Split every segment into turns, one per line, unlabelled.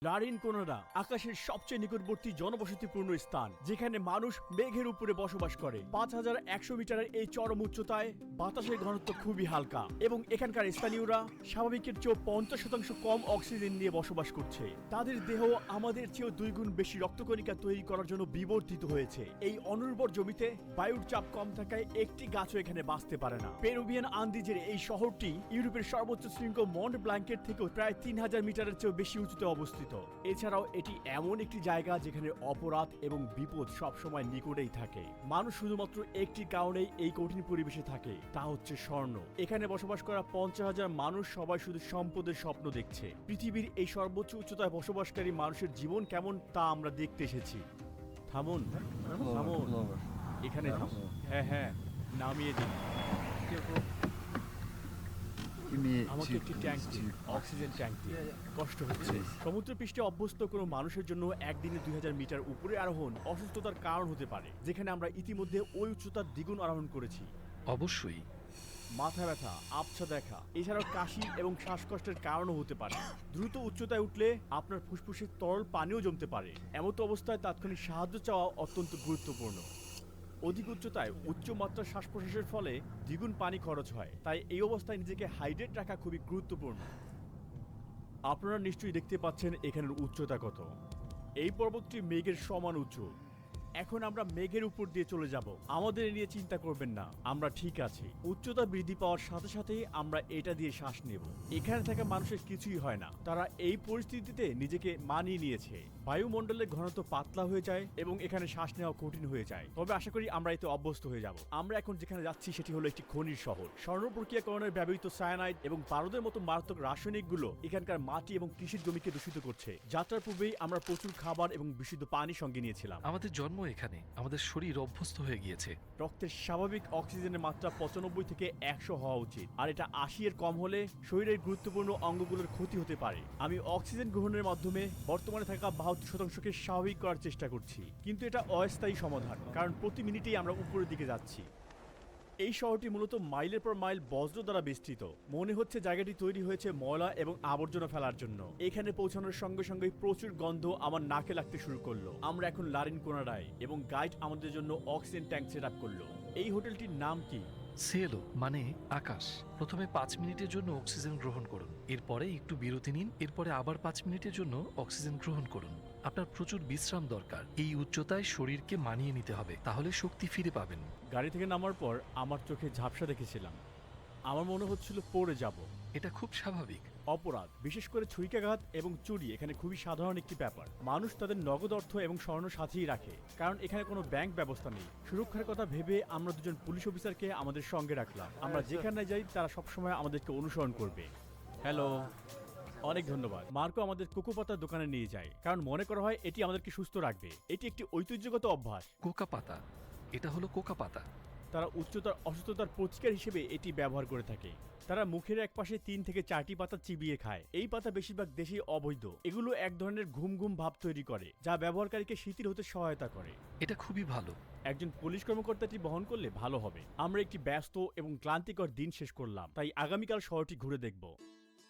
লারিনকোনারা আকাশের সবচেয়ে নিকটবর্তী জনবসতিপূর্ণ স্থান, যেখানে মানুষ মেঘের উপরে বসবাস করে। 5100 মিটারের এই চরম উচ্চতায় বাতাসের ঘনত্ব খুবই হালকা এবং এখানকার স্থানীয়রা স্বাভাবিকের চেয়েও 50% কম অক্সিজেন নিয়ে বসবাস করছে। তাদের দেহ আমাদের চেয়েও 2 গুণ বেশি রক্তকণিকা তৈরি করার জন্য বিবর্তিত হয়েছে। এই অনুর্বর জমিতে বায়ুর চাপ কম থাকায় একটি গাছও এখানে বাঁচতে পারে না। পেরুভিয়ান আন্দিজের এই শহরটি ইউরোপের সর্বোচ্চ শৃঙ্গ মন্ট ব্ল্যাঙ্কের থেকেও প্রায় 3000 মিটারের চেয়েও বেশি উঁচুতে অবস্থিত। এছাড়াও এটি এমন একটি জায়গা যেখানে অপরাধ এবং বিপদ সবসময় নিকটেই থাকে। মানুষ শুধুমাত্র একটি কারণেই এই কঠিন পরিবেশে থাকে, তা হচ্ছে স্বর্ণ। এখানে বসবাস করা 50,000 মানুষ সবাই শুধু সম্পদের স্বপ্ন দেখছে। পৃথিবীর এই সর্বোচ্চ উচ্চতায় বসবাসকারী মানুষের জীবন কেমন তা আমরা দেখতে এসেছি। থামুন থামুন, এখানে থামুন। হ্যাঁ, নামিয়ে দিন। আমাকে একটি ট্যাঙ্ক দিন, অক্সিজেন ট্যাঙ্ক দিন। কষ্ট হচ্ছে। সমুদ্রপৃষ্ঠে অভ্যস্ত কোনো মানুষের জন্য একদিনে 2000 মিটার উপরে আরোহণ অসুস্থতার কারণ হতে পারে, যেখানে আমরা ইতিমধ্যে ওই উচ্চতার দ্বিগুণ আরোহণ করেছি।
অবশ্যই।
মাথা ব্যথা, আবছা দেখা, এছাড়াও কাশি এবং শ্বাসকষ্টের কারণও হতে পারে। দ্রুত উচ্চতায় উঠলে আপনার ফুসফুসে তরল পানিও জমতে পারে। এমতো অবস্থায় তাৎক্ষণিক সাহায্য চাওয়া অত্যন্ত গুরুত্বপূর্ণ। অধিক উচ্চতায় উচ্চমাত্রার শ্বাস প্রশ্বাসের ফলে দ্বিগুণ পানি খরচ হয়, তাই এই অবস্থায় নিজেকে হাইড্রেট রাখা খুবই গুরুত্বপূর্ণ। আপনারা নিশ্চয়ই দেখতে পাচ্ছেন এখানের উচ্চতা কত। এই পর্বতটি মেঘের সমান উঁচু। এখন আমরা মেঘের উপর দিয়ে চলে যাব। আমাদের নিয়ে চিন্তা করবেন না, আমরা ঠিক আছি। উচ্চতা বৃদ্ধি পাওয়ার সাথে সাথেই আমরা এটা দিয়ে শ্বাস নেব। এখানে থাকা মানুষের কিছুই হয় না, তারা এই পরিস্থিতিতে নিজেকে মানিয়ে নিয়েছে। বায়ুমণ্ডলের ঘনত্ব পাতলা হয়ে যায় এবং এখানে শ্বাস নেওয়া কঠিন হয়ে যায়, তবে আশা করি আমরা এতে অভ্যস্ত হয়ে যাব। আমরা এখন যেখানে যাচ্ছি সেটি হলো একটি খনির শহর। স্বর্ণ প্রক্রিয়াকরণের ব্যবহৃত সায়ানাইড এবং পারদের মতো মারাত্মক রাসায়নিকগুলো এখানকার মাটি এবং কৃষির জমিকে দূষিত করছে। যাত্রার পূর্বেই আমরা প্রচুর খাবার এবং বিশুদ্ধ পানি সঙ্গে নিয়েছিলাম।
আমাদের জন্ম এখানে, আমাদের শরীর অভ্যস্ত হয়ে গিয়েছে।
রক্তের স্বাভাবিক অক্সিজেনের মাত্রা 95 থেকে 100 হওয়া উচিত, আর এটা 80 এর কম হলে শরীরের গুরুত্বপূর্ণ অঙ্গগুলোর ক্ষতি হতে পারে। আমি অক্সিজেন গ্রহণের মাধ্যমে বর্তমানে থাকা 72%কে স্বাভাবিক করার চেষ্টা করছি, কিন্তু এটা অস্থায়ী সমাধান, কারণ প্রতি মিনিটেই আমরা উপরের দিকে যাচ্ছি। এই শহরটি মূলত মাইলের পর মাইল বজ্র দ্বারা বেষ্টিত। মনে হচ্ছে জায়গাটি তৈরি হয়েছে ময়লা এবং আবর্জনা ফেলার জন্য। এখানে পৌঁছানোর সঙ্গে সঙ্গে প্রচুর গন্ধ আমার নাকে লাগতে শুরু করলো। আমরা এখন লারিনকোনারায় এবং গাইড আমাদের জন্য অক্সিজেন ট্যাঙ্ক সেট আপ করলো। এই হোটেলটির নাম কি?
সিয়েলো মানে আকাশ। প্রথমে 5 মিনিটের জন্য অক্সিজেন গ্রহণ করুন, এরপরে একটু বিরতি নিন, এরপরে আবার 5 মিনিটের জন্য অক্সিজেন গ্রহণ করুন। আপনার প্রচুর বিশ্রাম দরকার। এই উচ্চতায় শরীরকে মানিয়ে নিতে হবে, তাহলে শক্তি ফিরে পাবেন।
গাড়ি থেকে নামার পর আমার চোখে ঝাপসা দেখেছিলাম। আমার মনে হচ্ছিল পড়ে যাব।
এটা খুব স্বাভাবিক।
অপরাধ, বিশেষ করে ছুরিকাঘাত এবং চুরি এখানে খুবই সাধারণ একটি ব্যাপার। মানুষ তাদের নগদ অর্থ এবং স্বর্ণ সাথেই রাখে, কারণ এখানে কোনো ব্যাংক ব্যবস্থা নেই। সুরক্ষার কথা ভেবে আমরা দুজন পুলিশ অফিসারকে আমাদের সঙ্গে রাখলাম। আমরা যেখানে যাই তারা সবসময় আমাদেরকে অনুসরণ করবে। হ্যালো, অনেক ধন্যবাদ। মার্কো আমাদের কোকো পাতার দোকানে নিয়ে যায়, কারণ মনে করা হয় এটি আমাদেরকে সুস্থ রাখবে। এটি একটি ঐতিহ্যগত অভ্যাস।
কোকা পাতা, এটা হলো কোকা পাতা।
তারা উচ্চতার অসুস্থতার প্রতিকার হিসেবে এটি ব্যবহার করে থাকে। তারা মুখের এক পাশে 3 থেকে 4টি পাতা চিবিয়ে খায়। এই পাতা বেশিরভাগ দেশেই অবৈধ। এগুলো এক ধরনের ঘুম ঘুম ভাব তৈরি করে, যা ব্যবহারকারীকে শিথিল হতে সহায়তা করে।
এটা খুবই ভালো।
একজন পুলিশ কর্মকর্তাটি বহন করলে ভালো হবে। আমরা একটি ব্যস্ত এবং ক্লান্তিকর দিন শেষ করলাম, তাই আগামীকাল শহরটি ঘুরে দেখব।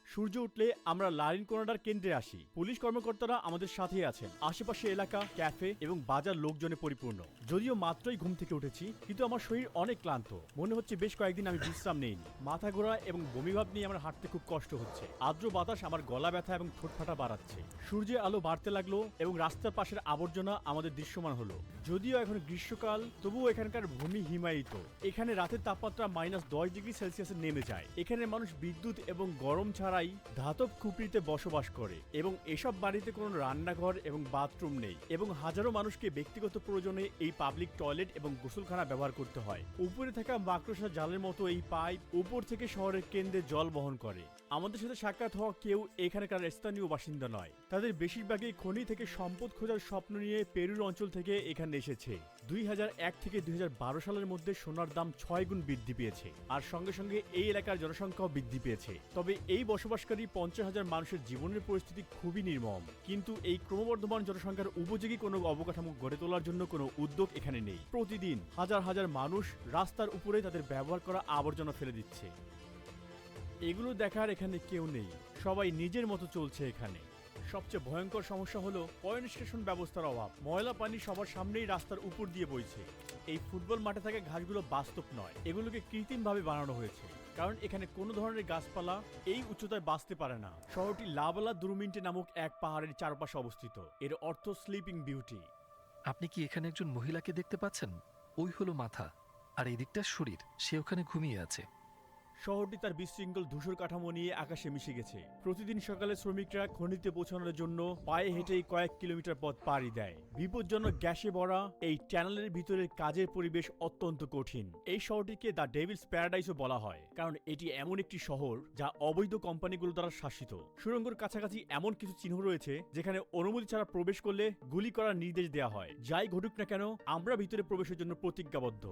সূর্য উঠলে আমরা লারিনকোনারার কেন্দ্রে আসি। পুলিশ কর্মকর্তারা আমাদের সাথেই আছেন। আশেপাশে এলাকা, ক্যাফে এবং বাজার লোকজনে পরিপূর্ণ। যদিও মাত্রই ঘুম থেকে উঠেছি, কিন্তু আমার শরীর অনেক ক্লান্ত। মনে হচ্ছে বেশ কয়েকদিন আমি বিশ্রাম নেইনি। মাথা ঘোরা এবং বমিভাব নিয়ে আমার হাঁটতে খুব কষ্ট হচ্ছে। আর্দ্র বাতাস আমার গলা ব্যথা এবং ঠোঁট ফাটা বাড়াচ্ছে। সূর্যের আলো বাড়তে লাগলো এবং রাস্তার পাশের আবর্জনা আমাদের দৃশ্যমান হলো। যদিও এখন গ্রীষ্মকাল, তবুও এখানকার ভূমি হিমায়িত। এখানে রাতের তাপমাত্রা -10 ডিগ্রি সেলসিয়াসে নেমে যায়। এখানে মানুষ বিদ্যুৎ এবং গরম ছাড়াই ধাতব খুপড়িতে বসবাস করে এবং এসব বাড়িতে কোনো রান্নাঘর এবং বাথরুম নেই, এবং হাজারো মানুষকে ব্যক্তিগত প্রয়োজনে এই পাবলিক টয়লেট এবং গোসলখানা ব্যবহার করতে হয়। উপরে থাকা মাকড়সা জালের মতো এই পাইপ উপর থেকে শহরের কেন্দ্রে জল বহন করে। আমাদের সাথে সাক্ষাৎ হওয়া কেউ এখানকার স্থানীয় বাসিন্দা নয়। তাদের বেশিরভাগই খনি থেকে সম্পদ খোঁজার স্বপ্ন নিয়ে পেরুর অঞ্চল থেকে এখানে এসেছে। 2001 থেকে 2012 সালের মধ্যে সোনার দাম 6 গুণ বৃদ্ধি পেয়েছে, আর সঙ্গে সঙ্গে এই এলাকার জনসংখ্যাও বৃদ্ধি পেয়েছে। তবে এই বসবাসকারী 50,000 মানুষের জীবনের পরিস্থিতি খুবই নির্মম। কিন্তু এই ক্রমবর্ধমান জনসংখ্যার উপযোগী কোনো অবকাঠামো গড়ে তোলার জন্য কোনো উদ্যোগ এখানে নেই। প্রতিদিন হাজার হাজার মানুষ রাস্তার উপরে তাদের ব্যবহার করা আবর্জনা ফেলে দিচ্ছে। এগুলো দেখার এখানে কেউ নেই। সবাই নিজের মতো চলছে এখানে। সবচেয়ে ভয়ঙ্কর সমস্যা হলো পয়েন্ট স্টেশন ব্যবস্থার অভাব। ময়লা পানি সবার সামনেই রাস্তার উপর দিয়ে বইছে। এই ফুটবল মাঠে থাকা ঘাসগুলো বাস্তব নয়, এগুলোকে কৃত্রিমভাবে বানানো হয়েছে, কারণ এখানে কোনো ধরনের গাছপালা এই উচ্চতায় বাঁচতে পারে না। শহরটি লাবালা দুরমিন্টে নামক এক পাহাড়ের চারপাশে অবস্থিত। এর অর্থ স্লিপিং বিউটি।
আপনি কি এখানে একজন মহিলাকে দেখতে পাচ্ছেন? ওই হলো মাথা, আর এই দিকটা শরীর। সে ওখানে ঘুমিয়ে আছে।
শহরটি তার বিশৃঙ্খল ধূসর কাঠামো নিয়ে আকাশে মিশে গেছে। প্রতিদিন সকালে শ্রমিকরা খনিতে পৌঁছানোর জন্য পায়ে হেঁটেই কয়েক কিলোমিটার পথ পাড়ি দেয়। বিপজ্জনক গ্যাসে ভরা এই টানেলের ভিতরের কাজের পরিবেশ অত্যন্ত কঠিন। এই শহরটিকে দ্য ডেভিলস প্যারাডাইসও বলা হয়, কারণ এটি এমন একটি শহর যা অবৈধ কোম্পানিগুলো দ্বারা শাসিত। সুড়ঙ্গের কাছাকাছি এমন কিছু চিহ্ন রয়েছে যেখানে অনুমতি ছাড়া প্রবেশ করলে গুলি করার নির্দেশ দেওয়া হয়। যাই ঘটুক না কেন, আমরা ভিতরে প্রবেশের জন্য প্রতিজ্ঞাবদ্ধ।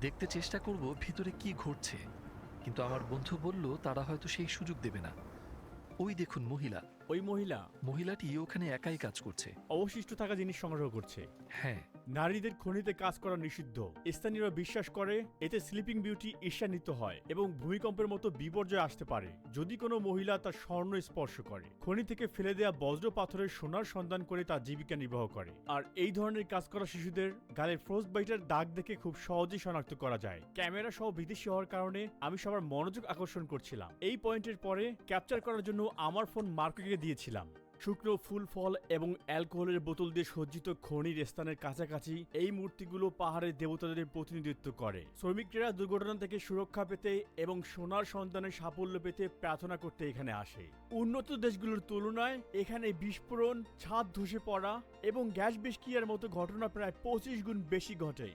দেখতে চেষ্টা করব ভিতরে কি ঘটছে, কিন্তু আমার বন্ধু বলল তারা হয়তো সেই সুযোগ দেবে না। ওই দেখুন মহিলা।
ওই
মহিলাটি ওখানে একাই কাজ করছে।
অবশিষ্ট থাকা জিনিস সংগ্রহ করছে।
হ্যাঁ,
নারীদের খনিতে কাজ করা নিষিদ্ধ। স্থানীয়রা বিশ্বাস করে এতে স্লিপিং বিউটি ঈর্ষান্বিত হয় এবং ভূমিকম্পের মতো বিপর্যয় আসতে পারে যদি কোনো মহিলা তার স্বর্ণ স্পর্শ করে। খনি থেকে ফেলে দেয়া বজ্র পাথরের সোনার সন্ধান করে তার জীবিকা নির্বাহ করে। আর এই ধরনের কাজ করা শিশুদের গালে ফ্রস্ট বাইটের দাগ দেখে খুব সহজেই শনাক্ত করা যায়। ক্যামেরা সহ বিদেশি হওয়ার কারণে আমি সবার মনোযোগ আকর্ষণ করছিলাম। এই পয়েন্টের পরে ক্যাপচার করার জন্য আমার ফোন মার্ককে দিয়েছিলাম। শুকনো ফুল, ফল এবং অ্যালকোহলের বোতল দিয়ে সজ্জিত খনির স্থানের কাছাকাছি এই মূর্তিগুলো পাহাড়ের দেবতাদের প্রতিনিধিত্ব করে। শ্রমিকরা দুর্ঘটনা থেকে সুরক্ষা পেতে এবং সোনার সন্তানের সাফল্য পেতে প্রার্থনা করতে এখানে আসে। উন্নত দেশগুলোর তুলনায় এখানে বিস্ফোরণ, ছাদ ধসে পড়া এবং গ্যাস বিস্কিয়ার মতো ঘটনা প্রায় 25 গুণ বেশি ঘটে।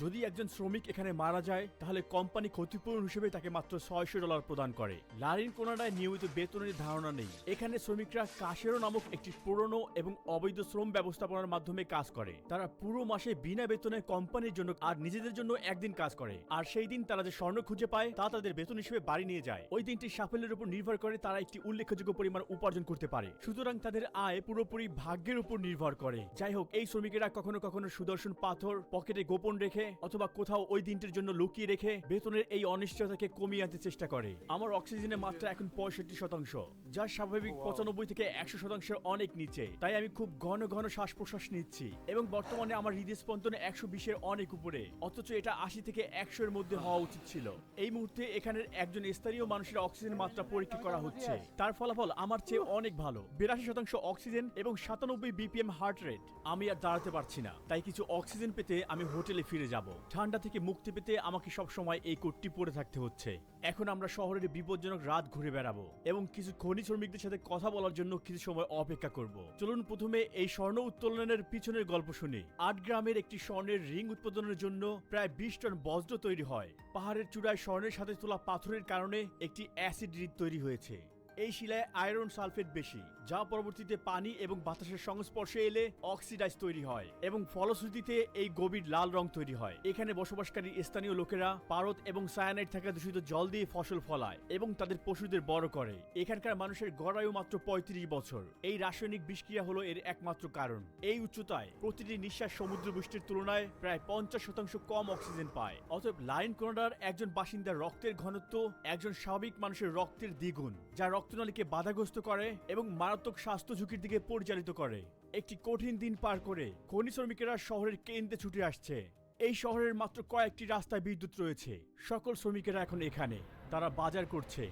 যদি একজন শ্রমিক এখানে মারা যায় তাহলে কোম্পানি ক্ষতিপূরণ হিসেবে তাকে মাত্র $600 প্রদান করে। লারিন কোনাডায় নিয়মিত বেতনের ধারণা নেই। এখানে শ্রমিকরা কাশেরো নামক একটি পুরনো এবং অবৈধ শ্রম ব্যবস্থাপনার মাধ্যমে কাজ করে। তারা পুরো মাসে বিনা বেতনে কোম্পানির জন্য আর নিজেদের জন্য একদিন কাজ করে, আর সেই দিন তারা যে স্বর্ণ খুঁজে পায় তা তাদের বেতন হিসেবে বাড়ি নিয়ে যায়। ওই দিনটির সাফল্যের উপর নির্ভর করে তারা একটি উল্লেখযোগ্য পরিমাণ উপার্জন করতে পারে। সুতরাং তাদের আয় পুরোপুরি ভাগ্যের উপর নির্ভর করে। যাই হোক, এই শ্রমিকেরা কখনো কখনো সুদর্শন পাথর পকেটে গোপন রেখে অথবা কোথাও ওই দিনটির জন্য লুকিয়ে রেখে বেতনের এই অনিশ্চয়তাকে কমিয়ে আনতে চেষ্টা করে। আমার অক্সিজেনের মাত্রা এখন 65%, যা স্বাভাবিক 95 থেকে 100%-এর অনেক নিচে। তাই আমি খুব ঘন ঘন শ্বাস প্রশ্বাস নিচ্ছি এবং বর্তমানে আমার হৃদস্পন্দন 120-এর অনেক উপরে, অথচ এটা 80 থেকে 100-এর মধ্যে হওয়া উচিত ছিল। এই মুহূর্তে এখানের একজন স্থানীয় মানুষের অক্সিজেন মাত্রা পরীক্ষা করা হচ্ছে। তার ফলাফল আমার চেয়ে অনেক ভালো, 82% অক্সিজেন এবং 97 BPM হার্ট রেট। আমি আর দাঁড়াতে পারছি না, তাই কিছু অক্সিজেন পেতে আমি হোটেলে ফিরে যাব। ঠান্ডা থেকে মুক্তি পেতে আমাকে সব সময় এই কোটটি পরে থাকতে হচ্ছে। এখন আমরা শহরের বিপজ্জনক রাত ঘুরে বেড়াবো এবং কিছু খনি শ্রমিকদের সাথে কথা বলার জন্য কিছু সময় অপেক্ষা করব। চলুন প্রথমে এই স্বর্ণ উত্তোলনের পিছনের গল্প শুনি। 8 গ্রামের একটি স্বর্ণের রিং উৎপাদনের জন্য প্রায় 20 টন বজ্র তৈরি হয়। পাহাড়ের চূড়ায় স্বর্ণের সাথে তোলা পাথরের কারণে একটি অ্যাসিড হ্রদ তৈরি হয়েছে। এই শিলায় আয়রন সালফেট বেশি, যা পরবর্তীতে পানি এবং বাতাসের সংস্পর্শে এলে অক্সিডাইজ তৈরি হয় এবং ফলশ্রুতিতে এই গভীর লাল রং তৈরি হয়। এখানে বসবাসকারী স্থানীয় লোকেরা পারদ এবং সায়ানাইড থাকা দূষিত জল দিয়ে ফসল ফলায় এবং তাদের পশুদের বড় করে। এখানকার মানুষের গড় আয়ু মাত্র 35 বছর। এই রাসায়নিক বিষক্রিয়া হলো এর একমাত্র কারণ। এই উচ্চতায় প্রতিটি নিঃশ্বাস সমুদ্র বৃষ্টির তুলনায় প্রায় 50% কম অক্সিজেন পায়। অতএব লারিন কোনাডার একজন বাসিন্দার রক্তের ঘনত্ব একজন স্বাভাবিক মানুষের রক্তের দ্বিগুণ, যা রক্তনালীকে বাধাগ্রস্ত করে এবং মারাত্মক স্বাস্থ্য ঝুঁকির দিকে পরিচালিত করে। একটি কঠিন দিন পার করে খনি শ্রমিকেরা শহরের কেন্দ্রে ছুটে আসছে। এই শহরের মাত্র কয়েকটি রাস্তায় বিদ্যুৎ রয়েছে। সকল শ্রমিকেরা এখন এখানে। তারা বাজার করছে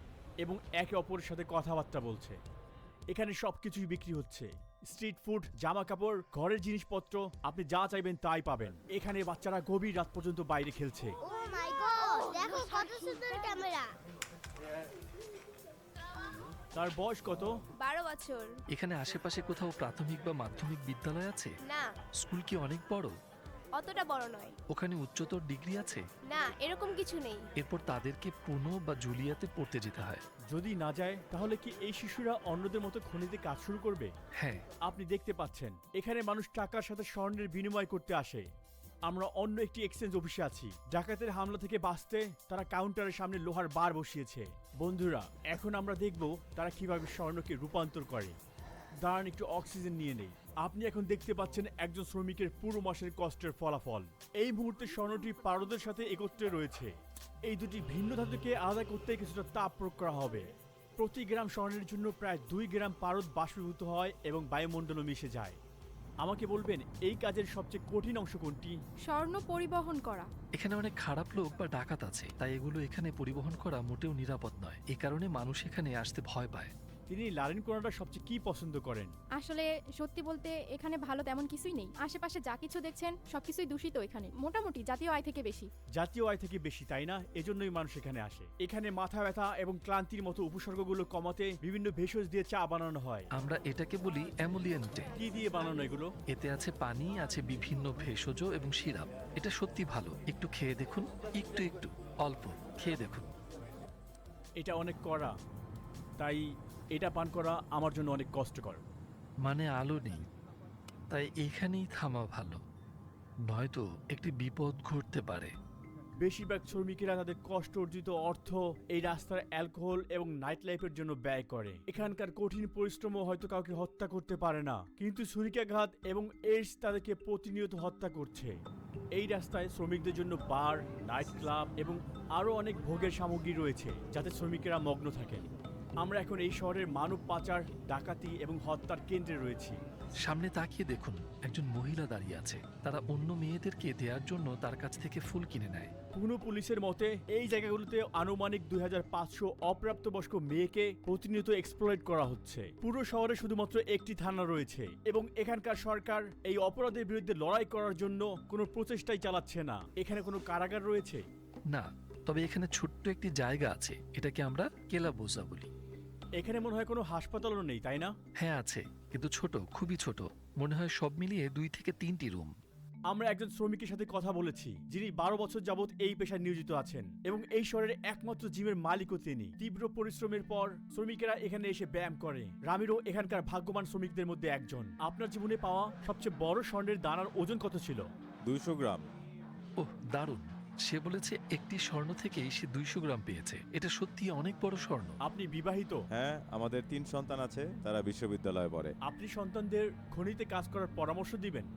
এবং একে অপরের সাথে কথাবার্তা বলছে। এখানে সবকিছুই বিক্রি হচ্ছে, স্ট্রিট ফুড, জামা কাপড়, ঘরের জিনিসপত্র, আপনি যা চাইবেন তাই পাবেন। এখানে বাচ্চারা গভীর রাত পর্যন্ত বাইরে খেলছে।
ও মাই গড, দেখো কত সুন্দর ক্যামেরা।
তার বয়স কত?
12 বছর।
এখানে আশেপাশে কোথাও প্রাথমিক বা মাধ্যমিক বিদ্যালয় আছে?
না,
স্কুল কি অনেক বড়?
অতটা বড় নয়।
ওখানে উচ্চতর ডিগ্রি আছে?
না, এরকম কিছু নেই।
এরপর তাদেরকে পুনো বা জুলিয়াতে পড়তে যেতে হয়।
যদি না যায় তাহলে কি এই শিশুরা অন্যদের মতো খনিতে কাজ শুরু করবে?
হ্যাঁ,
আপনি দেখতে পাচ্ছেন এখানে মানুষ টাকার সাথে স্বর্ণের বিনিময় করতে আসে। আমরা অন্য একটি এক্সচেঞ্জ অফিসে আছি। ডাকাতের হামলা থেকে বাঁচতে তারা কাউন্টারের সামনে লোহার বার বসিয়েছে। বন্ধুরা, এখন আমরা দেখব তারা কিভাবে স্বর্ণকে রূপান্তর করে। দাঁড়ান, একটু অক্সিজেন নিয়ে নেই। আপনি এখন দেখতে পাচ্ছেন একজন শ্রমিকের পুরো মাসের কষ্টের ফলাফল। এই মুহূর্তে স্বর্ণটি পারদের সাথে একত্রে রয়েছে। এই দুটি ভিন্ন ধাতুকে আলাদা করতে কিছুটা তাপ প্রয়োগ করা হবে। প্রতি গ্রাম স্বর্ণের জন্য প্রায় 2 গ্রাম পারদ বাষ্পীভূত হয় এবং বায়ুমণ্ডলে মিশে যায়। আমাকে বলবেন এই কাজের সবচেয়ে কঠিন অংশ কোনটি?
স্বর্ণ পরিবহন করা।
এখানে অনেক খারাপ লোক বা ডাকাত আছে, তাই এগুলো এখানে পরিবহন করা মোটেও নিরাপদ নয়। এই কারণে মানুষ এখানে আসতে ভয় পায়।
তিনি লারেন কোনাডার সবচেয়ে কি পছন্দ করেন?
আসলে সত্যি বলতে এখানে ভালো তেমন কিছুই নেই। আশেপাশে যা কিছু দেখছেন সবকিছুই দূষিত। এখানে মোটামুটি জাতীয় আয় থেকে বেশি।
জাতীয় আয় থেকে বেশি, তাই না? এজন্যই মানুষ এখানে আসে। এখানে মাথা ব্যথা এবং ক্লান্তির মতো উপসর্গগুলো কমাতে বিভিন্ন ভেষজ দিয়ে চা বানানো হয়।
আমরা এটাকে বলি অ্যামোলিয়েন্টে।
কি দিয়ে বানানো এগুলো?
এতে আছে পানি, আছে বিভিন্ন ভেষজ এবং সিরাপ। এটা সত্যি ভালো, একটু খেয়ে দেখুন। একটু একটু অল্প খেয়ে দেখুন।
এটা অনেক কড়া, তাই এটা পান করা আমার জন্য অনেক কষ্টকর।
মানে আলো নেই, তাই এখানেই থামা ভালো, নয়তো একটি বিপদ ঘটতে পারে।
বেশিরভাগ শ্রমিকেরা তাদের কষ্ট অর্জিত অর্থ এই রাস্তার অ্যালকোহল এবং নাইট লাইফের জন্য ব্যয় করে। এখানকার কঠিন পরিশ্রমও হয়তো কাউকে হত্যা করতে পারে না, কিন্তু ছুরিকাঘাত এবং এইডস তাদেরকে প্রতিনিয়ত হত্যা করছে। এই রাস্তায় শ্রমিকদের জন্য বার, নাইট ক্লাব এবং আরও অনেক ভোগের সামগ্রী রয়েছে যাতে শ্রমিকেরা মগ্ন থাকেন। আমরা এখন এই শহরের মানব পাচার, ডাকাতি এবং হত্যার কেন্দ্রে রয়েছি।
সামনে তাকিয়ে দেখুন, একজন মহিলা দাঁড়িয়ে আছে। তারা অন্য মেয়েদেরকে দেওয়ার জন্য তার কাছ থেকে ফুল কিনে নেয়।
পুনো পুলিশের মতে এই জায়গাগুলোতে আনুমানিক 2500 অপ্রাপ্তবয়স্ক মেয়েকে প্রতিনিয়ত এক্সপ্লয়েট করা হচ্ছে। পুরো শহরে শুধুমাত্র একটি থানা রয়েছে এবং এখানকার সরকার এই অপরাধের বিরুদ্ধে লড়াই করার জন্য কোনো প্রচেষ্টাই চালাচ্ছে না। এখানে কোনো কারাগার রয়েছে
না, তবে এখানে ছোট্ট একটি জায়গা আছে, এটাকে আমরা কেলাবোজা বলি।
এখানে মনে হয় কোনো হাসপাতালও নেই, তাই না?
হ্যাঁ আছে, কিন্তু ছোট, খুবই ছোট। মনে হয় সব মিলিয়ে 2 থেকে 3টি রুম।
আমরা একজন শ্রমিকের সাথে কথা বলেছি যিনি 12 বছর যাবৎ এই পেশায় নিয়োজিত আছেন এবং এই শহরের একমাত্র জিমের মালিকও তিনি। তীব্র পরিশ্রমের পর শ্রমিকেরা এখানে এসে ব্যায়াম করে। রামিরো এখানকার ভাগ্যবান শ্রমিকদের মধ্যে একজন। আপনার জীবনে পাওয়া সবচেয়ে বড় স্বর্ণের দানার ওজন কত ছিল?
200 গ্রাম।
ওহ, দারুণ। সে বলেছে একটি স্বর্ণ থেকেই সে 200 গ্রাম পেয়েছে। এটা সত্যি অনেক বড় স্বর্ণ।
আপনি বিবাহিত?
হ্যাঁ, আমাদের 3 সন্তান আছে, তারা বিশ্ববিদ্যালয়ে পড়ে।
আপনি সন্তানদের খনিতে কাজ করার পরামর্শ দিবেন?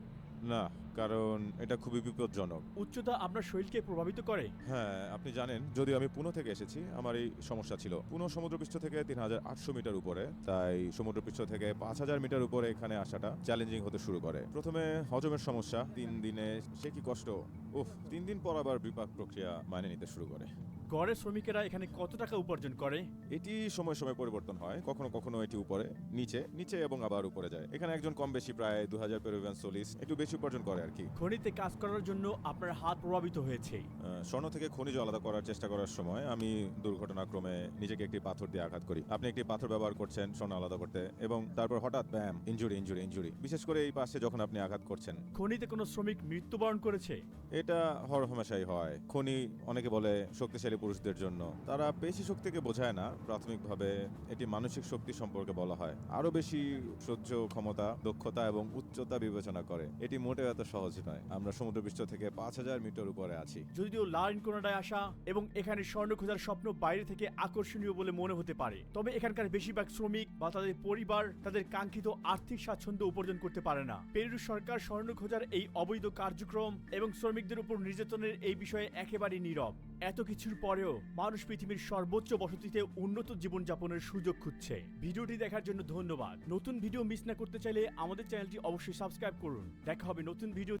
না, কারণ এটা খুবই বিপজ্জনক।
উচ্চতা আপনার শরীরকে প্রভাবিত করে?
হ্যাঁ, আপনি জানেন, যদিও আমি পুনো থেকে এসেছি, আমার এই সমস্যা ছিল। পুনো সমুদ্রপৃষ্ঠ থেকে 3800 মিটার উপরে, তাই সমুদ্রপৃষ্ঠ থেকে 5000 মিটার উপরে এখানে আসাটা চ্যালেঞ্জিং হতে শুরু করে। প্রথমে হজমের সমস্যা, 3 দিনে সে কি কষ্ট! উফ, 3 দিন পর আবার বিপাক প্রক্রিয়া মানে নিতে শুরু করে।
গড়ে শ্রমিকেরা এখানে কত টাকা উপার্জন করে?
এটি সময় সময় পরিবর্তন হয়, কখনো কখনো এটি উপরে নিচে নিচে এবং আবার উপরে যায়। এখানে একজন কম বেশি প্রায় 2000 পেরুভিয়ান সোলিস একটু বেশি উপার্জন করে আর কি।
খনিতে কাজ করার জন্য আপনার হাত প্রভাবিত হয়েছে।
স্বর্ণ থেকে খনিজ আলাদা করার চেষ্টা করার সময় আমি দুর্ঘটনাক্রমে নিজেকে একটি পাথর দিয়ে আঘাত করি। আপনি একটি পাথর ব্যবহার করছেন স্বর্ণ আলাদা করতে এবং তারপর হঠাৎ ব্যাম, ইনজুরি ইনজুরি ইনজুরি, বিশেষ করে এই পাশে যখন আপনি আঘাত করছেন।
খনিতে কোনো শ্রমিক মৃত্যুবরণ করেছে?
এটা হরহামেশাই হয়। খনি অনেকে বলে শক্তিশালী পুরুষদের জন্য। তারা পেশি শক্তিকে বোঝায় না, প্রাথমিকভাবে এটি মানসিক শক্তি সম্পর্কে বলা হয়। আরো বেশি সহ্য ক্ষমতা, দক্ষতা এবং উচ্চতা বিবেচনা করে। এটি মোটেও এত সহজ নয়। আমরা সমুদ্রপৃষ্ঠ থেকে 5000 মিটার উপরে আছি।
যদিও লারেন কোনাডায় আসা এবং এখানে স্বর্ণ খোঁজার স্বপ্ন বাইরে থেকে আকর্ষণীয় বলে মনে হতে পারে, তবে এখানকার বেশিরভাগ শ্রমিক বা তাদের পরিবার তাদের কাঙ্ক্ষিত আর্থিক স্বাচ্ছন্দ্য উপার্জন করতে পারে না। পেরু সরকার স্বর্ণ খোঁজার এই অবৈধ কার্যক্রম এবং শ্রমিকদের উপর নির্যাতনের এই বিষয়ে একেবারেই নীরব। এত কিছুর পরেও মানুষ পৃথিবীর সর্বোচ্চ বসতিতে উন্নত জীবনযাপনের সুযোগ খুঁজছে। ভিডিওটি দেখার জন্য ধন্যবাদ। নতুন ভিডিও মিস না করতে চাইলে আমাদের চ্যানেলটি অবশ্যই সাবস্ক্রাইব করুন। দেখা হবে নতুন ভিডিও।